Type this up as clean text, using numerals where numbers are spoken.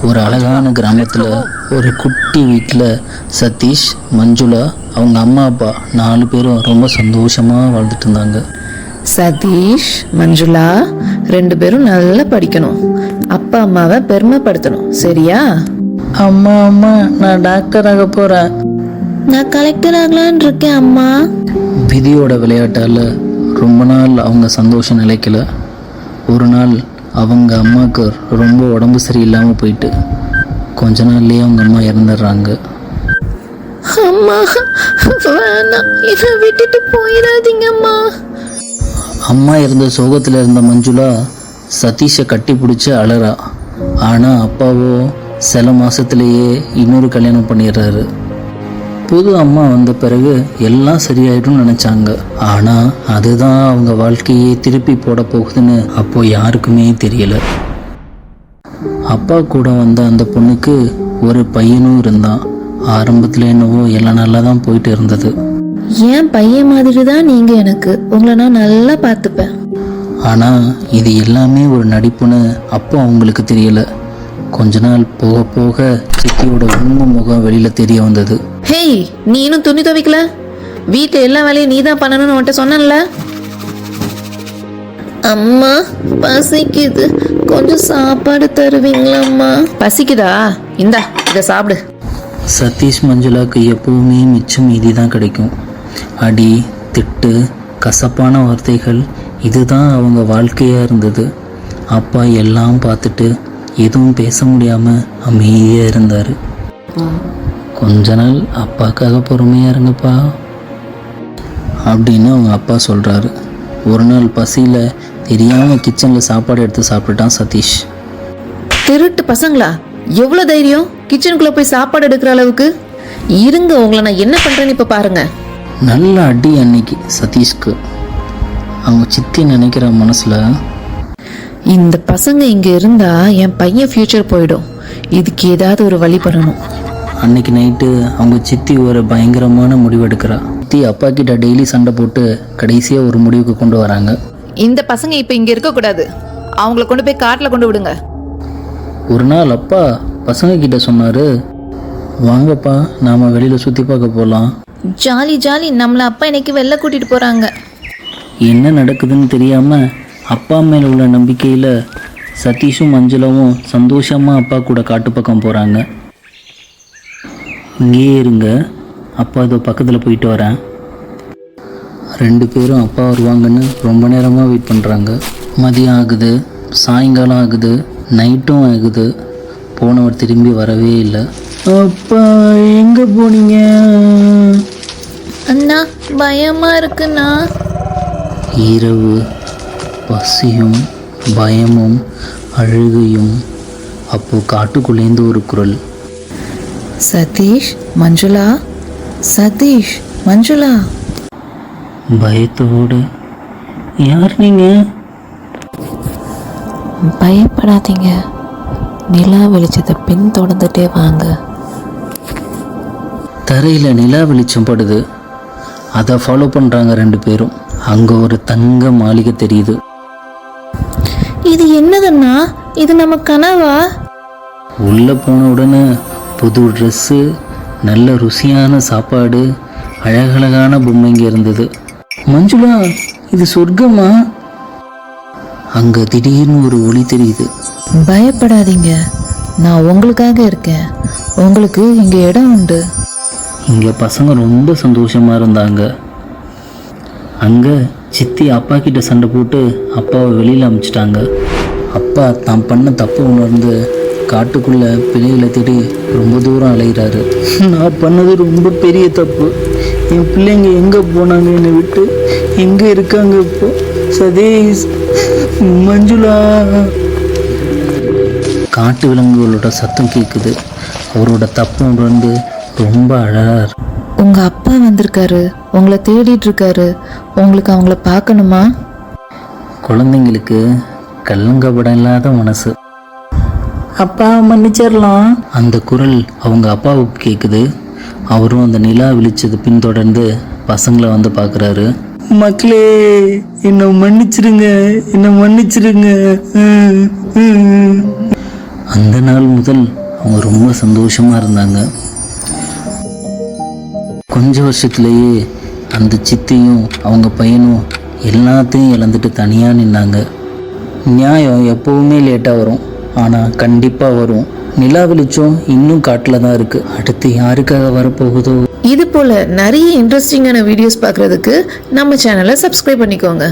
ஒரு அழகான கிராமத்தில் ஒரு குட்டி வீட்டில் சதீஷ், மஞ்சுளா, அவங்க அம்மா அப்பா 4 பேரும் ரொம்ப சந்தோஷமாக வாழ்ந்துட்டு இருந்தாங்க. சதீஷ், மஞ்சுளா 2 பேரும் நல்லா படிக்கணும், அப்பா அம்மாவை பெருமைப்படுத்தணும், சரியா? அம்மா அம்மா நான் டாக்டர் ஆக போகிறேன். நான் கலெக்டர் ஆகலான் இருக்கேன் அம்மா. விதியோட விளையாட்டால் ரொம்ப நாள் அவங்க சந்தோஷம் நிலைக்கல. ஒரு நாள் அவங்க அம்மாவுக்கு ரொம்ப உடம்பு சரியில்லாமல் போயிட்டு கொஞ்ச நாள்லேயே அவங்க அம்மா இறந்துடுறாங்க. அம்மா வேணாம், என்னை விட்டுட்டு போயிடாதீங்கம்மா. அம்மா இருந்த சோகத்தில் இருந்த மஞ்சுளா சதீஷை கட்டி பிடிச்சி அழறா. ஆனால் அப்பாவோ சில மாதத்துலேயே இன்னொரு கல்யாணம் பண்ணிடுறாரு. புது அம்மா வந்த பிறகு எல்லாம் சரியாயிடும்னு நினச்சாங்க. ஆனால் அதுதான் அவங்க வாழ்க்கையே திருப்பி போட போகுதுன்னு அப்போ யாருக்குமே தெரியல. அப்பா கூட வந்த அந்த பொண்ணுக்கு ஒரு பையனும் இருந்தான். ஆரம்பத்தில் என்னவோ எல்லாம் நல்லா தான் போயிட்டு இருந்தது. ஏன் பையன் மாதிரி தான் நீங்கள் எனக்கு, உங்களை நான் நல்லா பார்த்துப்பேன். ஆனால் இது எல்லாமே ஒரு நடிப்புன்னு அப்போ அவங்களுக்கு தெரியல. கொஞ்ச நாள் போக போக சித்தியோட உண்மை முகம் வெளியில் தெரிய வந்தது. ஹேய், நீ இன்னும் துணி துவைக்கல? வீட்டில் எல்லா வேலையும் நீ தான் பண்ணணும்னு உன்கிட்ட சொன்னேன்ல. அம்மா பசிக்குது, கொஞ்சம் சாப்பாடு தருவீங்களாம்மா? பசிக்குதா? இந்தா இதை சாப்பிடு. சதீஷ், மஞ்சுளாவுக்கு எப்பவுமே மிச்சம் மீதி தான் கிடைக்கும். அடி, திட்டு, கசப்பான வார்த்தைகள், இதுதான் அவங்க வாழ்க்கையாக இருந்தது. அப்பா எல்லாம் பார்த்துட்டு எதுவும் பேச முடியாமல் அமைதியாக இருந்தார். கொஞ்ச நாள் அப்பாக்காக பொறுமையாக இருங்கப்பா அப்படின்னு அவங்க அப்பா சொல்கிறாரு. ஒரு நாள் பசியில் தெரியாமல் கிச்சனில் சாப்பாடு எடுத்து சாப்பிட்டுட்டான் சதீஷ். திருட்டு பசங்களா, எவ்வளோ தைரியம் கிச்சனுக்குள்ளே போய் சாப்பாடு எடுக்கிற அளவுக்கு? இருங்க, உங்களை நான் என்ன பண்ணுறேன்னு இப்போ பாருங்க. நல்ல அடி அன்னைக்கு சதீஷ்க்கு. அவங்க சித்தி நினைக்கிற மனசில், இந்த பசங்க இங்கே இருந்தா என் பையன் ஃபியூச்சர் போயிடும், இதுக்கு ஏதாவது ஒரு வழி பண்ணணும். அன்னைக்கு நைட்டு அவங்க சித்தி ஒரு பயங்கரமான முடிவு எடுக்கிறா. சித்தி அப்பா கிட்ட டெய்லி சண்டை போட்டு கடைசியாக ஒரு முடிவுக்கு கொண்டு வராங்க. இந்த பசங்க இப்போ இங்கே இருக்கக்கூடாது, அவங்கள கொண்டு போய் காட்டில் கொண்டு விடுங்க. ஒரு நாள் அப்பா பசங்க கிட்ட சொன்னார், வாங்கப்பா நாம் வெளியில் சுற்றி பார்க்க போகலாம். ஜாலி ஜாலி, நம்மளை அப்பா இன்னைக்கு வெளில கூட்டிகிட்டு போகிறாங்க. என்ன நடக்குதுன்னு தெரியாமல் அப்பா மேலே உள்ள நம்பிக்கையில் சதீஷும் மஞ்சுளாவும் சந்தோஷமாக அப்பா கூட காட்டு பக்கம் போகிறாங்க. இங்கேயே இருங்க, அப்பா இதோ பக்கத்தில் போயிட்டு வரேன். 2 பேரும் அப்பா வருவாங்கன்னு ரொம்ப நேரமாக வெயிட் பண்ணுறாங்க. மதியம் ஆகுது, சாயங்காலம் ஆகுது, நைட்டும் ஆகுது. போனவர் திரும்பி வரவே இல்லை. அப்பா எங்கே போனீங்க? அண்ணா பயமாக இருக்குண்ணா. இரவு, பசியும் பயமும் அழுகையும். அப்போ காட்டுக்குள்ளேந்து ஒரு குரல், சதீஷ், மஞ்சுளா, சதீஷ், மஞ்சுளா. பயத்தோடு, யார் நீங்க? பயப்படாதீங்க, நிலா வெளிச்சத்தை பின்தொடர்ந்துட்டே வாங்க. தரையில் நிலா வெளிச்சம் படுது. அதை ஃபாலோ பண்ணுறாங்க 2 பேரும். அங்கே ஒரு தங்க மாளிகை தெரியுது. இது என்னதுன்னா? இது நம்ம கனவா? உள்ளே போன உடனே புது ட்ரெஸ்ஸு, நல்ல ருசியான சாப்பாடு, அழகழகான பொம்மைங்க இருந்தது. மஞ்சுளா, இது சொர்க்கமா? அங்கே திடீர்னு ஒரு ஒளி தெரியுது. பயப்படாதீங்க, நான் உங்களுக்காக இருக்கேன், உங்களுக்கு இங்கே இடம் உண்டு. இங்கே பசங்க ரொம்ப சந்தோஷமாக இருந்தாங்க. அங்கே சித்தி அப்பா கிட்ட சண்டை போட்டு அப்பாவை வெளியில் அனுப்பிச்சிட்டாங்க. அப்பா தான் பண்ண தப்பு உணர்ந்து காட்டுக்குள்ளே பிள்ளைகளை தேடி ரொம்ப தூரம் அலைகிறாரு. நான் பண்ணது ரொம்ப பெரிய தப்பு. என் பிள்ளைங்க எங்கே போனாங்க, என்னை விட்டு எங்கே இருக்காங்க இப்போ? சதீஷ், மஞ்சுளா. காட்டு விலங்குகளோட சத்தம் கேட்குது. அவரோட தப்பு உணர்ந்து ரொம்ப அழகார். உங்க அப்பா வந்திருக்காரு, உங்களை தேடிட்டு இருக்காரு, உங்களுக்கு அவங்கள பார்க்கணுமா? குழந்தைங்களுக்கு கல்லங்கபடம் இல்லாத மனசு. அப்பா மன்னிச்சிடலாம். அந்த குரல் அவங்க அப்பாவுக்கு கேட்குது. அவரும் அந்த நிலா விழிச்சது பின்தொடர்ந்து பசங்களை வந்து பார்க்குறாரு. மக்களே, என்னை மன்னிச்சிருங்க, என்னை மன்னிச்சிருங்க. அந்த நாள் முதல் அவங்க ரொம்ப சந்தோஷமாக இருந்தாங்க. கொஞ்ச வருஷத்துலேயே அந்த சித்தியும் அவங்க பையனும் எல்லாத்தையும் இழந்துட்டு தனியாக நின்னாங்க. நியாயம் எப்போவுமே லேட்டாக வரும், ஆனால் கண்டிப்பாக வரும். நிலா வெளிச்சம் இன்னும் காட்டில் தான் இருக்குது. அடுத்து யாருக்காக வரப்போகுதோ? இது போல நிறைய இன்ட்ரெஸ்டிங்கான வீடியோஸ் பார்க்குறதுக்கு நம்ம சேனலை சப்ஸ்கிரைப் பண்ணிக்கோங்க.